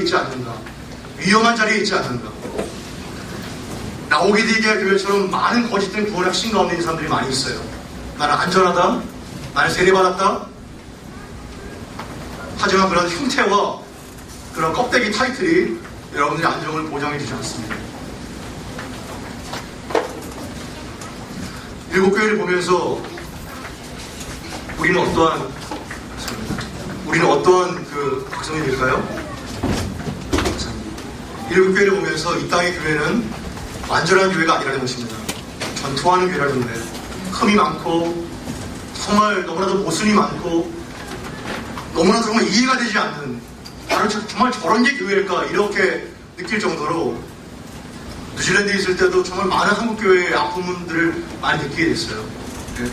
있지 않는가, 위험한 자리에 있지 않는가. 라오디게아 교회처럼 많은 거짓된 구원의 확신 가운데 있는 사람들이 많이 있어요. 나는 안전하다, 나는 세례받았다. 하지만 그런 형태와 그런 껍데기 타이틀이 여러분들의 안정을 보장해 주지 않습니다. 일곱 교회를 보면서 우리는 어떠한 그 각성이 될까요? 일곱 교회를 보면서 이 땅의 교회는 완전한 교회가 아니라는 것입니다. 전통하는 교회라는 거예요. 흠이 많고 정말 너무나도 모순이 많고 너무나도 정말 이해가 되지 않는, 바로 정말 저런 게 교회일까 이렇게 느낄 정도로 뉴질랜드에 있을 때도 정말 많은 한국교회의 아픔들을 많이 느끼게 됐어요. 네.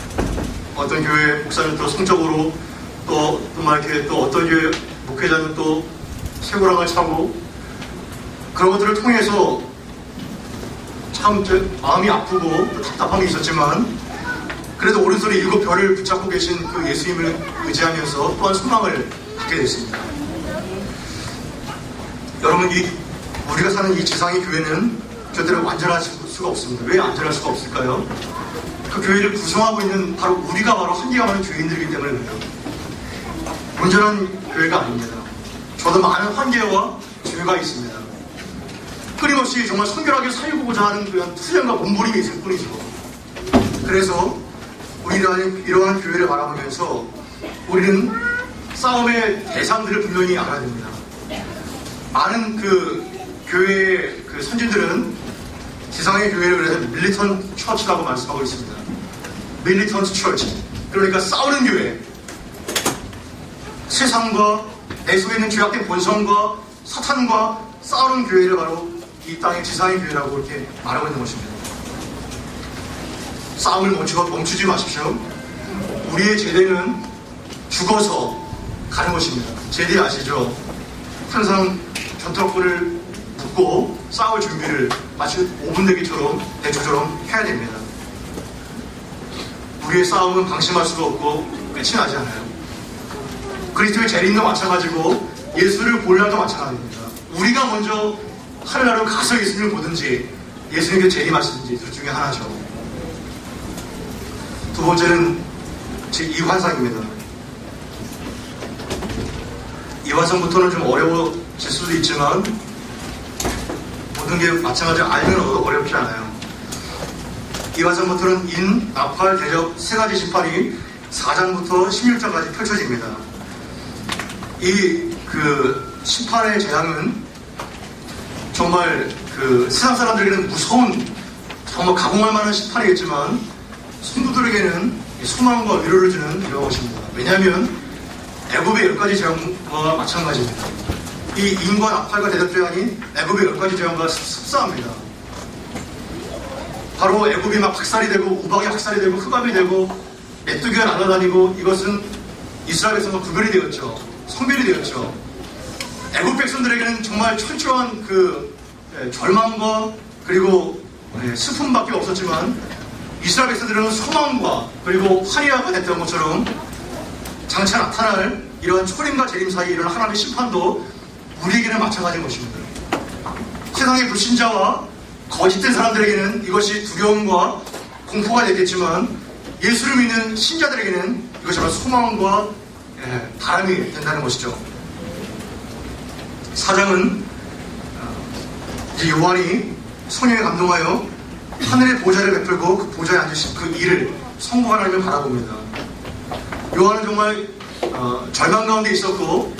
어떤 교회 목사는 또 성적으로 또 어떤 교회 목회자는 또 쇠고랑을 차고 그런 것들을 통해서 참 마음이 아프고 또 답답함이 있었지만 그래도 오른손에 7별을 붙잡고 계신 그 예수님을 의지하면서 또한 소망을 갖게 됐습니다. 여러분, 우리가 사는 이 지상의 교회는 절대로 완전할 수가 없습니다. 왜 완전할 수가 없을까요? 그 교회를 구성하고 있는 바로 우리가 바로 한계가 많은 교인들이기 때문에 그래요. 온전한 교회가 아닙니다. 저도 많은 한계와 죄가 있습니다. 끊임없이 정말 성결하게 살고자 하는 그런 투쟁과 몸부림이 있을 뿐이죠. 그래서 우리는 이러한 교회를 바라보면서 우리는 싸움의 대상들을 분명히 알아야 됩니다. 많은 그 교회의 그 선진들은 지상의 교회를 그래서 밀리턴트 처치라고 말씀하고 있습니다. 밀리턴트 처치. 그러니까 싸우는 교회. 세상과 내 속에 있는 죄악된 본성과 사탄과 싸우는 교회를 바로 이 땅의 지상의 교회라고 이렇게 말하고 있는 것입니다. 싸움을 멈추지 마십시오. 우리의 제대는 죽어서 가는 것입니다. 제대 아시죠? 항상 전투복을 붙고 싸울 준비를 마치 5분 대기처럼 대추처럼 해야 됩니다. 우리의 싸움은 방심할 수가 없고 끝이 나지 않아요. 그리스도의 재림도 마찬가지고 예수를 볼 날도 마찬가지입니다. 우리가 먼저 하늘나라로 가서 예수님을 보든지 예수님께 재림하시든지 둘 중에 하나죠. 두 번째는 제 이환상입니다. 이환상부터는 좀 어려워질 수도 있지만 모든 게 마찬가지로 알면 어렵지 않아요. 이환상부터는 인, 나팔, 대접 세 가지 심판이 4장부터 16장까지 펼쳐집니다. 이 심판의 재앙은 정말 세상 사람들에게는 무서운 정말 가공할 만한 심판이겠지만 성도들에게는 소망과 위로를 주는 이런 것입니다. 왜냐하면 애굽의 10가지 재앙과 마찬가지입니다. 이 인과 나팔과 대접 재앙이 애굽의 10가지 재앙과 흡사합니다. 바로 애굽이 막 박살이 되고 우박이 박살이 되고 흑암이 되고 메뚜기가 날아다니고 이것은 이스라엘에서 구별이 되었죠. 성별이 되었죠. 애굽 백성들에게는 정말 철저한 절망과 그리고 슬픔밖에 없었지만 이스라엘 백성들은 소망과 그리고 환희가 됐던 것처럼 장차 나타날 이러한 초림과 재림 사이에 이런 하나님의 심판도 우리에게는 마찬가지인 것입니다. 세상의 불신자와 거짓된 사람들에게는 이것이 두려움과 공포가 되겠지만 예수를 믿는 신자들에게는 이것이 바로 소망과 바람이 된다는 것이죠. 4장은 이제 요한이 성령에 감동하여 하늘의 보좌를 베풀고 그 보좌에 앉으신 그 일을 성부 하나님을 바라봅니다. 요한은 정말 절망 가운데 있었고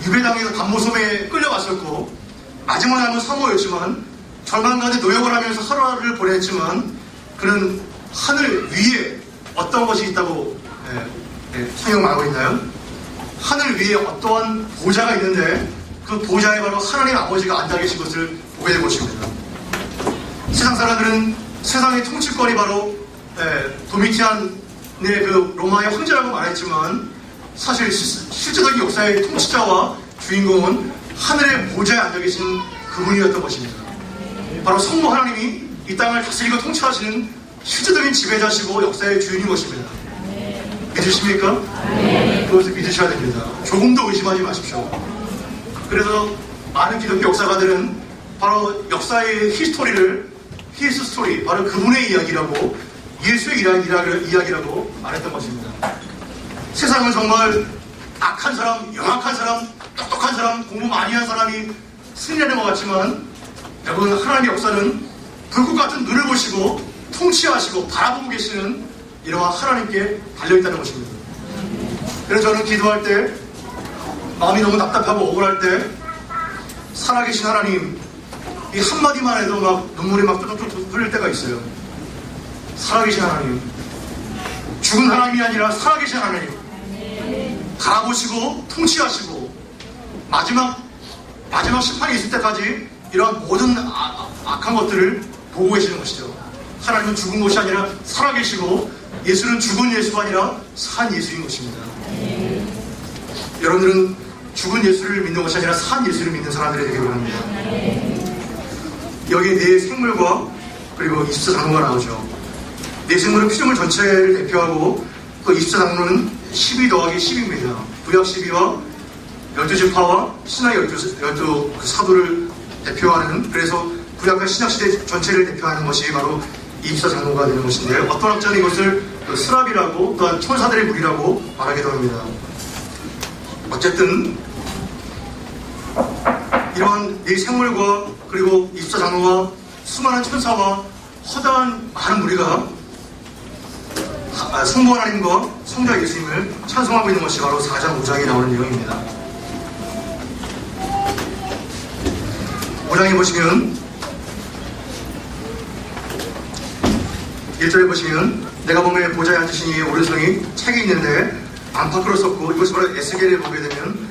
유배당에서 감모섬에 끌려갔었고 마지막 남은 사모였지만 절망 가운데 노역을 하면서 하루하루를 보냈지만 그는 하늘 위에 어떤 것이 있다고 성경 말하고 있나요? 하늘 위에 어떠한 보좌가 있는데 그 보좌에 바로 하나님 아버지가 앉아 계신 것을 보게 된 것입니다. 세상 사람들은 세상의 통치권이 바로 도미티안의 그 로마의 황제라고 말했지만 사실 실제적인 역사의 통치자와 주인공은 하늘의 보좌에 앉아 계신 그분이었던 것입니다. 바로 성부 하나님이 이 땅을 다스리고 통치하시는 실제적인 지배자시고 역사의 주인인 것입니다. 믿으십니까? 그것을 믿으셔야 됩니다. 조금도 의심하지 마십시오. 그래서 많은 기독교 역사가들은 바로 역사의 히스 스토리, 바로 그분의 이야기라고, 예수의 이야기라고 말했던 것입니다. 세상은 정말 악한 사람, 영악한 사람, 똑똑한 사람, 공부 많이 한 사람이 승리하는 것 같지만, 여러분, 하나님의 역사는 불꽃 같은 눈을 보시고 통치하시고 바라보고 계시는 이러한 하나님께 달려있다는 것입니다. 그래서 저는 기도할 때, 마음이 너무 답답하고 억울할 때, 살아계신 하나님, 이 한마디만 해도 막 눈물이 막 뚝뚝뚝 흘릴 때가 있어요. 살아계신 하나님, 죽은 하나님이 아니라 살아계신 하나님, 바라보시고 통치하시고 마지막 심판이 있을 때까지 이러한 모든 악한 것들을 보고 계시는 것이죠. 하나님은 죽은 것이 아니라 살아계시고, 예수는 죽은 예수가 아니라 산 예수인 것입니다. 여러분들은 죽은 예수를 믿는 것이 아니라 산 예수를 믿는 사람들이 되기 바랍니다. 여기에 네 생물과 그리고 24장로가 나오죠. 네 생물은 피조물 전체를 대표하고, 그 24장로는 12 더하기 10입니다. 구약 12와 12지파와 신약 12 사도를 대표하는, 그래서 구약과 신약시대 전체를 대표하는 것이 바로 24장로가 되는 것인데, 어떤 학자는 이것을 스랍이라고, 또한 천사들의 무리라고 말하기도 합니다. 어쨌든 이러한 네 생물과 그리고 24장로와 수많은 천사와 허다한 많은 무리가 성부 하나님과 성자 예수님을 찬송하고 있는 것이 바로 4장 5장에 나오는 내용입니다. 5장에 보시면 1절에 보시면, 내가 보매 보좌에 앉으신 이의 오른손이 책이 있는데 안팎으로 썼고, 이것이 바로 에스겔에 보게 되면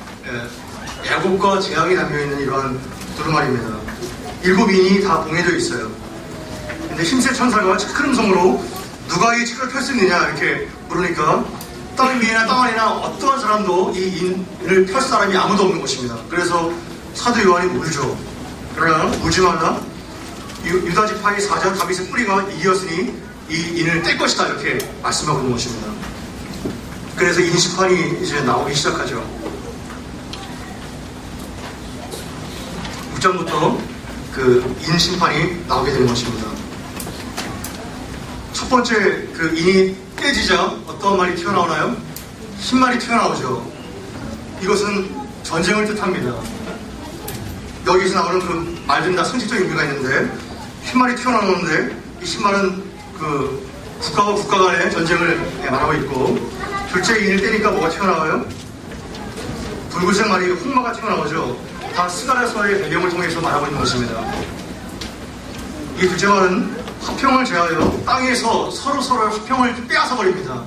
애곡과 재앙이 담겨있는 이러한 두루마리입니다. 7인이 다 봉해져 있어요. 근데 힘센 천사가 큰 음성으로 누가 이 책을 펼 수 있느냐 이렇게 물으니까, 땅 위에나 땅 아래나 어떠한 사람도 이 인을 펼 사람이 아무도 없는 것입니다. 그래서 사도 요한이 울죠. 그러나 울지 말라, 유다 지파의 사자 다윗의 뿌리가 이기었으니 이 인을 뗄 것이다, 이렇게 말씀하고 있는 것입니다. 그래서 인심판이 이제 나오기 시작하죠. 6장부터 그 인심판이 나오게 되는 것입니다. 첫 번째 그 인이 깨지자 어떤 말이 튀어나오나요? 흰말이 튀어나오죠. 이것은 전쟁을 뜻합니다. 여기서 나오는 그 말들은 다 상식적 의미가 있는데, 흰말이 튀어나오는데, 이 흰말은 그 국가와 국가 간의 전쟁을 말하고 있고, 둘째 인을 떼니까 뭐가 튀어나와요? 붉은색 말이 홍마가 튀어나오죠. 다 스가랴서의 배경을 통해서 말하고 있는 것입니다. 이 둘째 말은 화평을 제하여 땅에서 서로서로의 화평을 빼앗아 버립니다.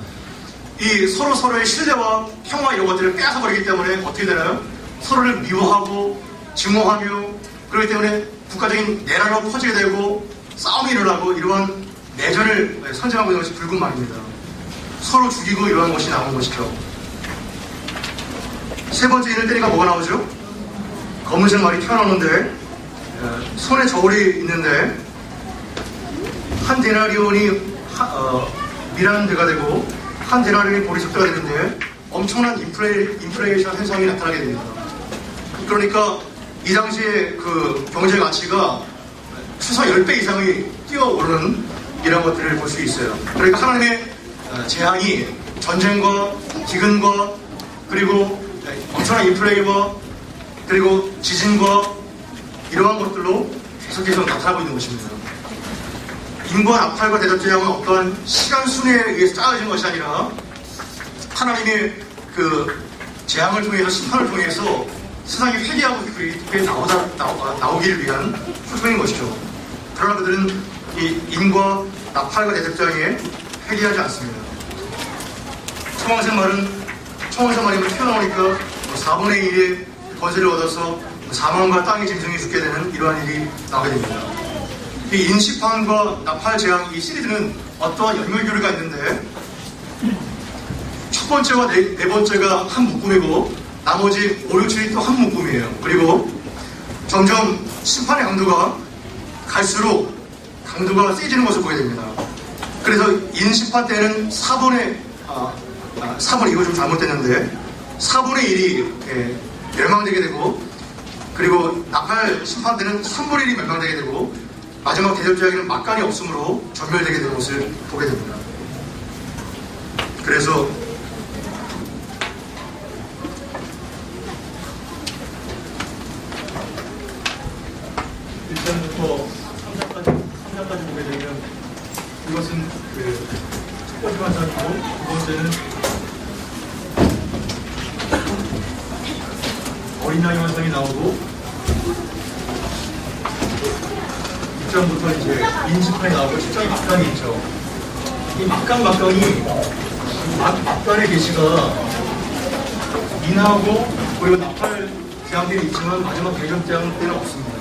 이 서로서로의 신뢰와 평화 이런 것들을 빼앗아 버리기 때문에 어떻게 되나요? 서로를 미워하고 증오하며, 그렇기 때문에 국가적인 내란으로 퍼지게 되고 싸움이 일어나고, 이러한 내전을 선전하고 있는 것이 붉은 말입니다. 서로 죽이고 이러한 것이 나오는 것이죠. 세 번째 인을 때리니까 뭐가 나오죠? 검은색 말이 튀어나오는데, 손에 저울이 있는데 한 데나리온이 미란드가 되고 한 데나리온이 보리석대가 되는데 엄청난 인플레이션 현상이 나타나게 됩니다. 그러니까 이 당시에 그 경제 가치가 최소 10배 이상이 뛰어오르는 이런 것들을 볼 수 있어요. 그러니까 하나님의 재앙이 전쟁과 기근과 그리고 엄청난 인플레이와 그리고 지진과 이러한 것들로 계속해서 나타나고 있는 것입니다. 인과 나팔과 대접재앙은 어떠한 시간 순회에 의해서 짜여진 것이 아니라 하나님의 그 재앙을 통해서, 심판을 통해서 세상이 회개하고 그게 나오기를 위한 소통인 것이죠. 그러나 그들은 이 인과 나팔과 대접재앙에 회개하지 않습니다. 청황색 말이 튀어나오니까 4분의 1의 권세를 얻어서 사망과 땅의 짐승이 죽게 되는 이러한 일이 나오게 됩니다. 이 인시판과 나팔 재앙, 이 시리즈는 어떠한 연결교류가 있는데, 첫 번째와 네 번째가 한 묶음이고 나머지 5, 6, 7이 또 한 묶음이에요. 그리고 점점 심판의 강도가 갈수록 강도가 세지는 것을 보게 됩니다. 그래서 인심판 때는 4분의 이거 좀 잘못됐는데 4분의 1이 멸망되게 되고 그리고 나팔 심판대는 3분의 1이 멸망되게 되고 마지막 대접자에게는 막간이 없으므로 전멸되게 되는 것을 보게 됩니다. 그래서 일단부터 3장까지 보게 되면 이것은 첫 번째 환상이고 두 번째는 어린 양의 환상이 나오고 6장부터 이제 인지판이 나오고 7장이 막강이 있죠. 이 막강이 막간의 계시가 인하고 그리고 나팔 재앙들이 있지만 마지막 대접 재앙 때는 없습니다.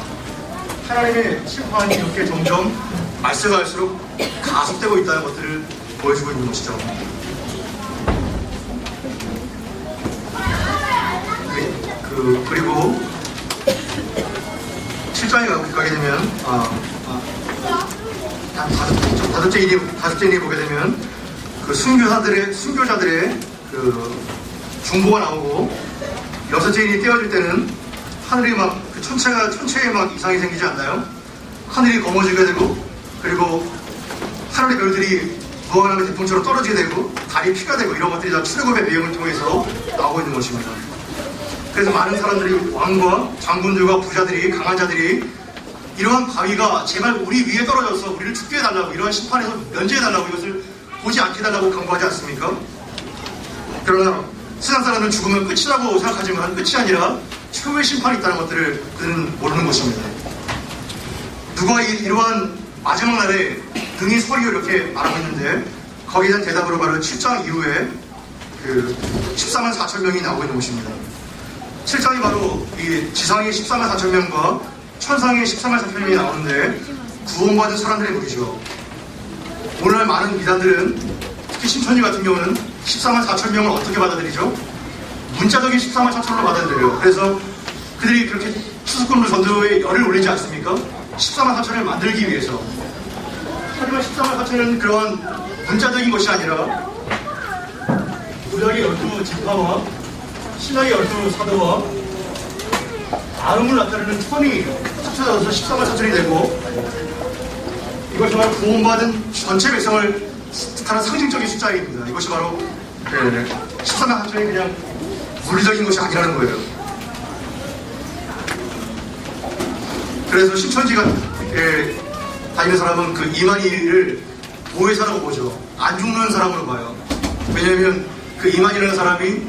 하나님의 심판이 이렇게 점점 말세갈수록 가속되고 있다는 것들을 보여주고 있는 것이죠. 그리고 7장에 가게 되면 다섯째 일이 보게 되면 그 순교자들의 그 중보가 나오고 여섯째 일이 떼어질 때는 하늘이 막 그 천체에 막 이상이 생기지 않나요? 하늘이 검어지게 되고 그리고 하늘의 별들이 무한하게 대풍처럼 떨어지게 되고 달이 피가 되고 이런 것들이 다 출애굽의 내용을 통해서 나오고 있는 것입니다. 그래서 많은 사람들이 왕과 장군들과 부자들이 강한 자들이 이러한 바위가 제발 우리 위에 떨어져서 우리를 죽게 해달라고 이러한 심판에서 면제해달라고 이것을 보지 않게 해달라고 강구하지 않습니까? 그러나 세상 사람은 죽으면 끝이라고 생각하지만 끝이 아니라 최후의 심판이 있다는 것들을 그들은 모르는 것입니다. 누가 이러한 마지막 날에 등이 서리고 이렇게 말하고 있는데 거기에 대한 대답으로 바로 7장 이후에 그 14만 4천 명이 나오고 있는 것입니다. 7장이 바로 이 지상의 14만 4천 명과 천상의 14만 4천 명이 나오는데 구원받은 사람들의 무리죠. 오늘날 많은 미단들은 특히 신천지 같은 경우는 14만 4천 명을 어떻게 받아들이죠? 문자적인 14만 4천으로 받아들여요. 그래서 그들이 그렇게 추수금을 전도에 열을 올리지 않습니까? 14만 4천을 만들기 위해서. 하지만 14만 4천은 그러한 문자적인 것이 아니라 구약의 12지파와 신약의 12사도와 아름을 나타내는 천이 합쳐져서 14만 4천이 되고 이것이 바로 구원받은 전체 백성을 뜻하는 상징적인 숫자입니다. 이것이 바로 14만 4천이 그냥 물리적인 것이 아니라는 거예요. 그래서 신천지가 다니는 사람은 그 이만희를 보혜사라고 보죠. 안 죽는 사람으로 봐요. 왜냐하면 그 이만희라는 사람이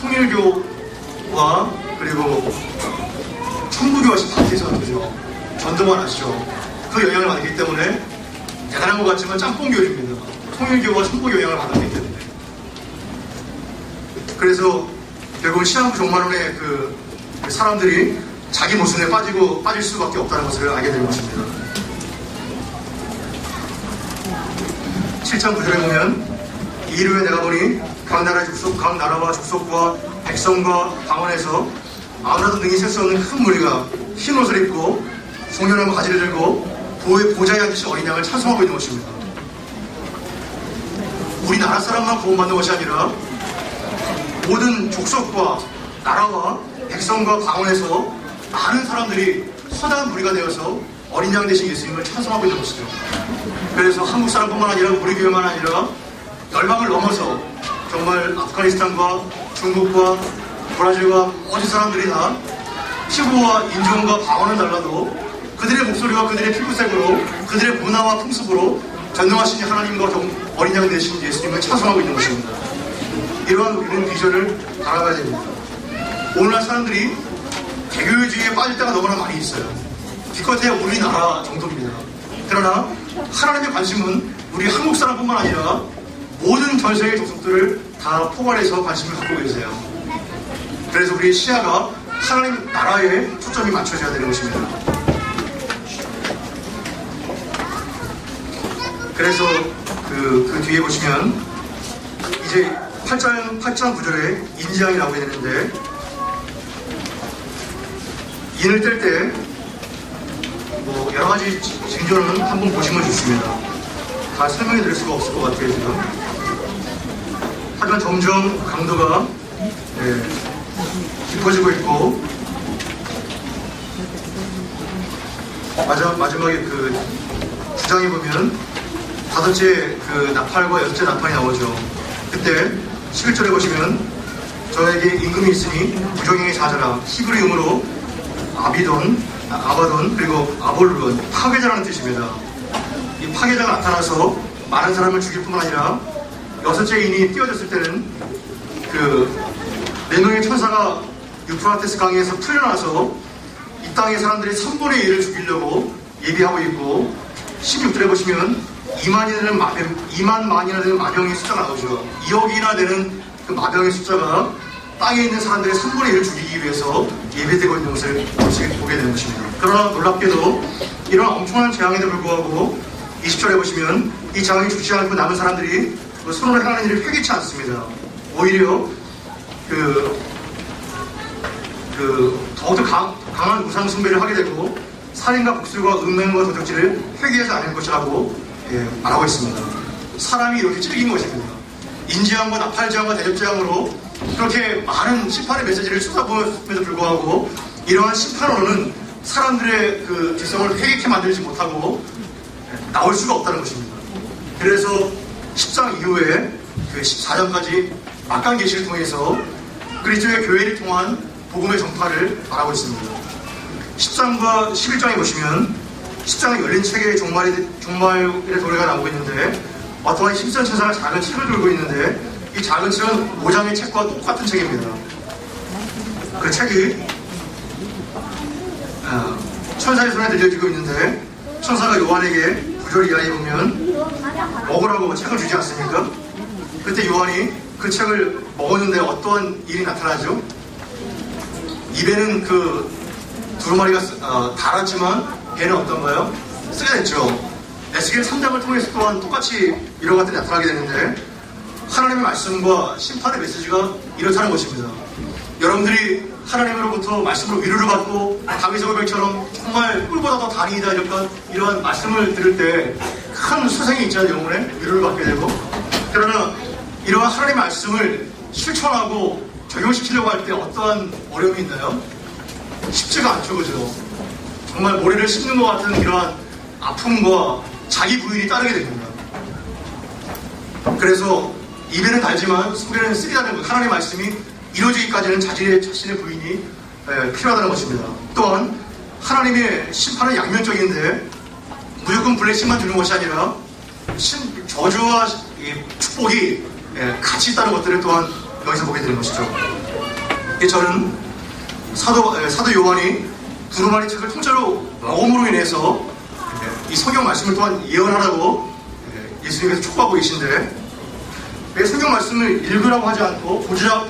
통일교와 그리고 천부교와 같아서 그죠. 전도만 아시죠. 그 영향을 받기 때문에 대단한 것 같지만 짬뽕교주입니다. 통일교와 천부교 영향을 받았기 때문에. 그래서 결국은 시한부 종말론의 그 사람들이 자기 모순에 빠질 수밖에 없다는 것을 알게 되는 것입니다. 7장 9절에 보면 이후에 내가 보니 각 나라와 족속과 백성과 방언에서 아무나도 능히 셀 수 없는 큰 무리가 흰 옷을 입고 송연한 가지를 들고 보좌에 앉으신 어린 양을 찬송하고 있는 것입니다. 우리나라 사람만 구원받는 것이 아니라 모든 족속과 나라와 백성과 방언에서 많은 사람들이 커다란 무리가 되어서 어린 양 대신 예수님을 찬송하고 있는 것이죠. 그래서 한국 사람뿐만 아니라 우리 교회만 아니라 열방을 넘어서 정말 아프가니스탄과 중국과 브라질과 어디 사람들이 다 피부와 인종과 방언은 달라도 그들의 목소리와 그들의 피부색으로 그들의 문화와 풍습으로 전능하신 하나님과 어린 양 되신 예수님을 찬송하고 있는 것입니다. 이런 비전을 알아봐야 됩니다. 오늘날 사람들이 개교주의에 빠질 때가 너무나 많이 있어요. 기껏해야 우리나라 정도입니다. 그러나 하나님의 관심은 우리 한국 사람뿐만 아니라 모든 전 세계 족속들을 다 포괄해서 관심을 갖고 계세요. 그래서 우리의 시야가 하나님 나라에 초점이 맞춰져야 되는 것입니다. 그래서 그 뒤에 보시면 이제 8장 9절에 인지양이 나오게 되는데 인을 뗄 때 뭐 여러 가지 징조는 한번 보시면 좋습니다. 다 설명해 드릴 수가 없을 것 같아요 지금. 하지만 점점 강도가 깊어지고 있고 마지막에 그 9장에 보면 다섯째 그 나팔과 여섯째 나팔이 나오죠. 그때 11절에 보시면 저에게 임금이 있으니 부정행에 자자라. 히브리 음으로 아바돈 그리고 아볼론 파괴자라는 뜻입니다. 이 파괴자가 나타나서 많은 사람을 죽일 뿐만 아니라 여섯째 인이 띄워졌을 때는 그 4명의 천사가 유프라테스 강에서 풀려나서 이 땅의 사람들이 3분의 1을 죽이려고 예비하고 있고 16절에 보시면 2만만이나 되는 마병의 숫자가 나오죠. 2억이나 되는 그 마병의 숫자가 땅에 있는 사람들의 3분의 1을 죽이기 위해서 예배되고 있는 것을 보게 되는 것입니다. 그러나 놀랍게도 이런 엄청난 재앙에도 불구하고 20절에 보시면 이 재앙이 죽지 않고 남은 사람들이 손으로 행하는 일을 회개치 않습니다. 오히려 더욱더 강한 우상 숭배를 하게 되고 살인과 복술과 음행과 도적질을 회개하지 않을 것이라고 말하고 있습니다. 사람이 이렇게 찔긴 것입니다. 인재앙과 나팔재앙과 대접재앙으로 그렇게 많은 심판의 메시지를 쏟아부음에도 불구하고 이러한 심판으로는 사람들의 그 개성을 회개케 만들지 못하고 나올 수가 없다는 것입니다. 그래서 10장 이후에 그 14장까지 막강 계시를 통해서 그리스도의 교회를 통한 복음의 전파를 말하고 있습니다. 10장과 11장에 보시면 10장은 열린 책의 종말의 도래가 나오고 있는데 어떠한 힘센 천사가 작은 책을 들고 있는데 이 작은 책은 5장의 책과 똑같은 책입니다. 그 책이 천사의 손에 들려지고 있는데 천사가 요한에게 9절 이하에 보면 먹으라고 책을 주지 않습니까? 그때 요한이 그 책을 먹었는데 어떠한 일이 나타나죠? 입에는 그 두루마리가 달았지만 배는 어떤가요? 쓰게 됐죠. 에스겔 3장을 통해서 또한 똑같이 이런 것들이 나타나게 되는데 하나님의 말씀과 심판의 메시지가 이렇다는 것입니다. 여러분들이 하나님으로부터 말씀으로 위로를 받고 다윗의 고백처럼 정말 꿀보다 더 단이다 이러한 말씀을 들을 때 큰 수생이 있잖아요. 영혼에 위로를 받게 되고 그러나 이러한 하나님의 말씀을 실천하고 적용시키려고 할 때 어떠한 어려움이 있나요? 쉽지가 않죠. 그죠? 정말 모래를 씹는 것 같은 이러한 아픔과 자기 부인이 따르게 됩니다. 그래서 입에는 달지만 속에는 쓰리다는 것, 하나님의 말씀이 이루어지기까지는 자신의 부인이 필요하다는 것입니다. 또한 하나님의 심판은 양면적인데 무조건 블레싱만 주는 것이 아니라 저주와 축복이 같이 있다는 것들을 또한 여기서 보게 되는 것이죠. 저는 사도 요한이 두루마리 책을 통째로 먹음으로 인해서 이 성경 말씀을 또한 예언하라고 예수님께서 촉구하고 계신데 왜 성경 말씀을 읽으라고 하지 않고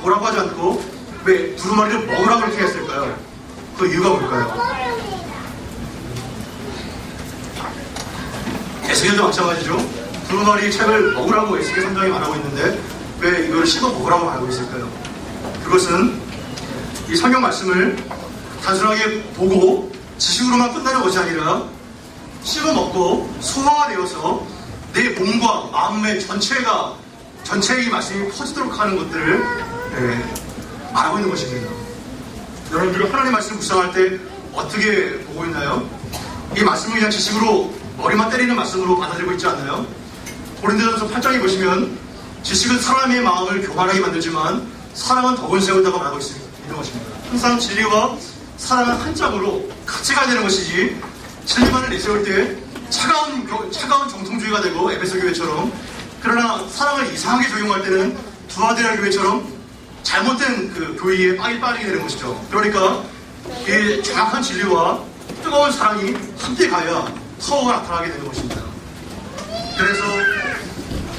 보라고 하지 않고 왜 두루마리를 먹으라고 그렇게 했을까요? 그 이유가 뭘까요? 에스겔도 마찬가지죠. 두루마리 책을 먹으라고 에스겔 3장이 말하고 있는데 왜 이걸 씹어 먹으라고 말하고 있을까요? 그것은 이 성경 말씀을 단순하게 보고 지식으로만 끝나는 것이 아니라 씹어 먹고 소화가 되어서 내 몸과 마음의 전체의 말씀이 퍼지도록 하는 것들을 말하고 있는 것입니다. 여러분들이 하나님의 말씀을 묵상할 때 어떻게 보고 있나요? 이 말씀을 그냥 지식으로 머리만 때리는 말씀으로 받아들이고 있지 않나요? 고린도전서 8장에 보시면 지식은 사람의 마음을 교만하게 만들지만 사랑은 덕을 세운다고 말하고 있는 것입니다. 항상 진리와 사랑은 한 짝으로 같이 가야 되는 것이지 진리만을 내세울 때 차가운 정통주의가 되고 에베소 교회처럼 그러나 사랑을 이상하게 적용할 때는 두아데라 교회처럼 잘못된 그 교회에 빠지게 되는 것이죠. 그러니까 이 정확한 진리와 뜨거운 사랑이 함께 가야 파워가 나타나게 되는 것입니다. 그래서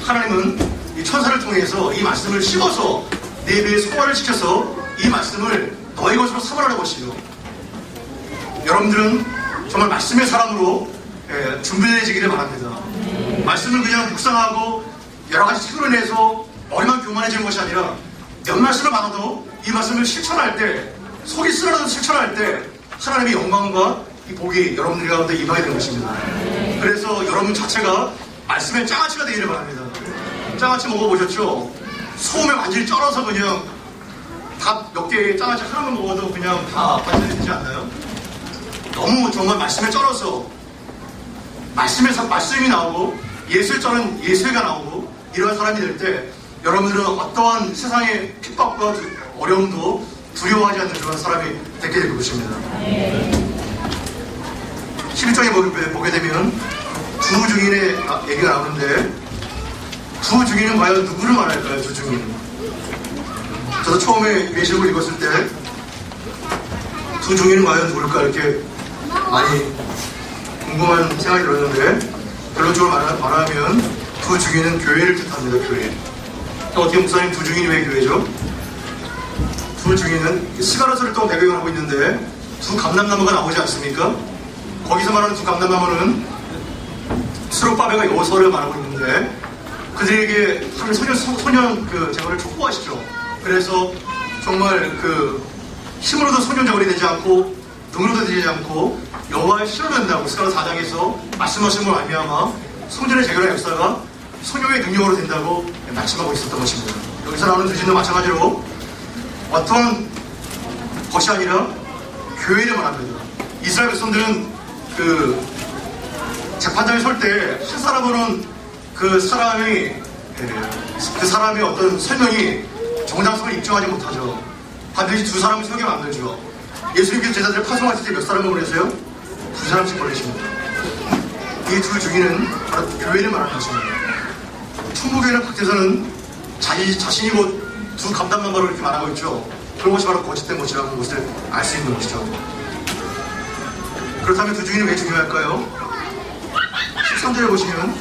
하나님은 이 천사를 통해서 이 말씀을 씹어서 내 배에 소화를 시켜서 이 말씀을 너희 것으로 삼으라는 것이죠. 여러분들은 정말 말씀의 사람으로 준비되어지기를 바랍니다. 말씀을 그냥 묵상하고 여러 가지 책으로 내서 머리만 교만해지는 것이 아니라 몇 말씀을 받아도 이 말씀을 실천할 때 속이 쓰러져서 실천할 때 하나님의 영광과 이 복이 여러분들 가운데 임하게 되는 것입니다. 그래서 여러분 자체가 말씀의 장아찌가 되기를 바랍니다. 장아찌 먹어보셨죠? 소금에 완전히 쩔어서 그냥 다 몇 개의 장아찌 하나만 먹어도 그냥 다 반전이 되지 않나요? 너무 정말 말씀에 쩔어서 말씀이 나오고 예수에 쩔은 예수가 나오고 이러한 사람이 될 때 여러분들은 어떠한 세상의 핍박과 어려움도 두려워하지 않는 그런 사람이 되게 될 것입니다. 11장에 보게 되면 두 증인의 얘기가 나오는데 두 증인은 과연 누구를 말할까요? 두 증인은 저도 처음에 예시록을 읽었을 때 두 증인은 과연 누굴까 이렇게 많이 궁금한 생각이 들었는데 결론적으로 말하면 두 증인은 교회를 뜻합니다. 교회. 어떻게 목사님 두 증인이 왜 교회죠? 두 증인은 스가랴서를 또 배경을 하고 있는데 두 감람나무가 나오지 않습니까? 거기서 말하는 두 감람나무는 스룹바벨과 여호수아를 말하고 있는데 그들에게 하는 소년 그 제거를 촉구하시죠. 그래서 정말 그 힘으로도 소년 제거이 되지 않고 눈으로도 되지 않고 여호와의 신으로 된다고 스가랴 4장에서 말씀하신 걸 알미하마 성전의 재결의 역사가 소녀의 능력으로 된다고 말씀하고 있었던 것입니다. 여기서 나오는 두 증인도 마찬가지로 어떤 것이 아니라 교회를 말합니다. 이스라엘 백성들은 그 재판장에 설 때 한 사람으로는 그 사람의 어떤 설명이 정당성을 입증하지 못하죠. 반드시 두 사람을 세우게 만들죠. 예수님께서 제자들을 파송하실 때 몇 사람을 보내세요? 두 사람씩 보내십니다. 이 두 증인은 바로 교회를 말하는 것입니다. 천국에는 밖에서는 자신이 곧 두 감담나무로 이렇게 말하고 있죠. 그런 것이 바로 거짓된 것이라는 것을 알 수 있는 것이죠. 그렇다면 두 증인이 왜 중요할까요? 13절에 보시면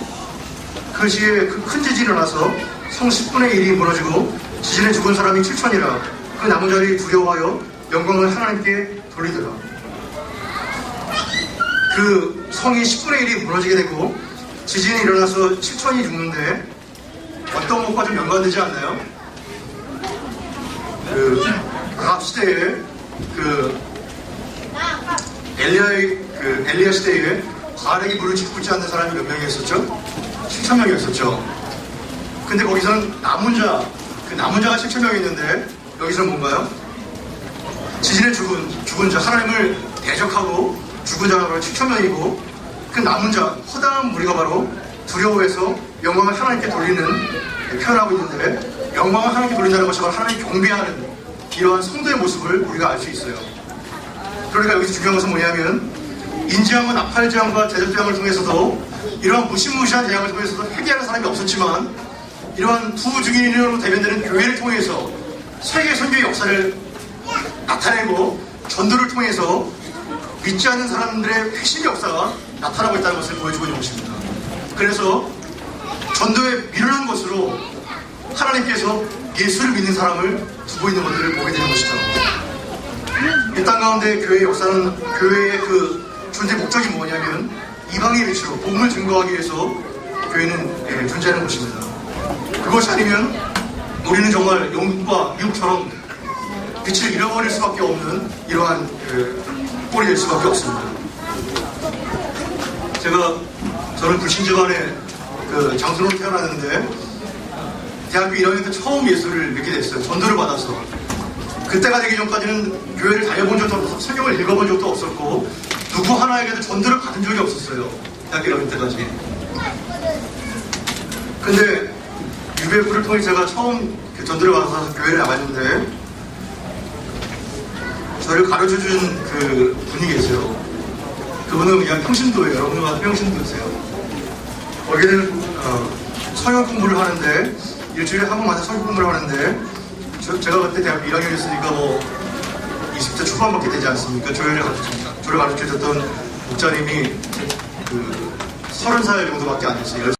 그 시에 그 큰 지진이 일어나서 성 10분의 1이 무너지고 지진에 죽은 사람이 7천이라 그 남은 자들이 두려워하여 영광을 하나님께 돌리더라. 그 성이 10분의 1이 무너지게 되고 지진이 일어나서 7천이 죽는데 어떤 것과 좀 연관되지 않나요? 그 아합 시대에 엘리야 시대에 바알에게 물을 짓고 있지 않는 사람이 몇 명이었었죠? 7천명이었었죠. 근데 거기서는 남은 자가 7천명이 있는데 여기서는 뭔가요? 지진에 죽은 자, 하나님을 대적하고 죽은 자가 바로 7천명이고 그 남은 자, 허다한 무리가 바로 두려워해서 영광을 하나님께 돌리는 표현하고 있는데 영광을 하나님께 돌린다는 것이 바로 하나님 경배하는 이러한 성도의 모습을 우리가 알 수 있어요. 그러니까 여기서 중요한 것은 뭐냐면 인지함과 나팔지함과 대적대함을 통해서도 이러한 무시무시한 재앙을 통해서도 회개하는 사람이 없었지만 이러한 두 증인으로 대변되는 교회를 통해서 세계 선교의 역사를 나타내고 전도를 통해서 믿지 않는 사람들의 회심의 역사가 나타나고 있다는 것을 보여주고 있는 것입니다. 그래서 전도에 미루는 것으로 하나님께서 예수를 믿는 사람을 두고 있는 것들을 보게 되는 것이죠. 이 땅 가운데 교회의 역사는 교회의 그 존재 목적이 뭐냐면 이방의 위치로 복음을 증거하기 위해서 교회는 존재하는 것입니다. 그것이 아니면 우리는 정말 영국과 미국처럼 빛을 잃어버릴 수밖에 없는 이러한 꼴이 될 수밖에 없습니다. 저는 불신 집안의 장수로 태어났는데 대학교 1학년 때 처음 예수를 믿게 됐어요. 전도를 받아서. 그때가 되기 전까지는 교회를 다녀본 적도 없고 성경을 읽어본 적도 없었고 누구 하나에게도 전도를 받은 적이 없었어요. 대학교 1학년 때까지. 근데 UBF를 통해 제가 처음 전도를 받아서 교회를 나갔는데 저를 가르쳐준 그 분이 계세요. 그분은 그냥 평신도예요. 여러분은 평신도세요. 거기는 성경 공부를 하는데 일주일에 한 번마다 성경 공부를 하는데 제가 그때 대학교 1학년이었으니까 뭐 20대 초반밖에 되지 않습니까? 저를 가르쳐줬던 목자님이 30살 정도밖에 안 됐어요.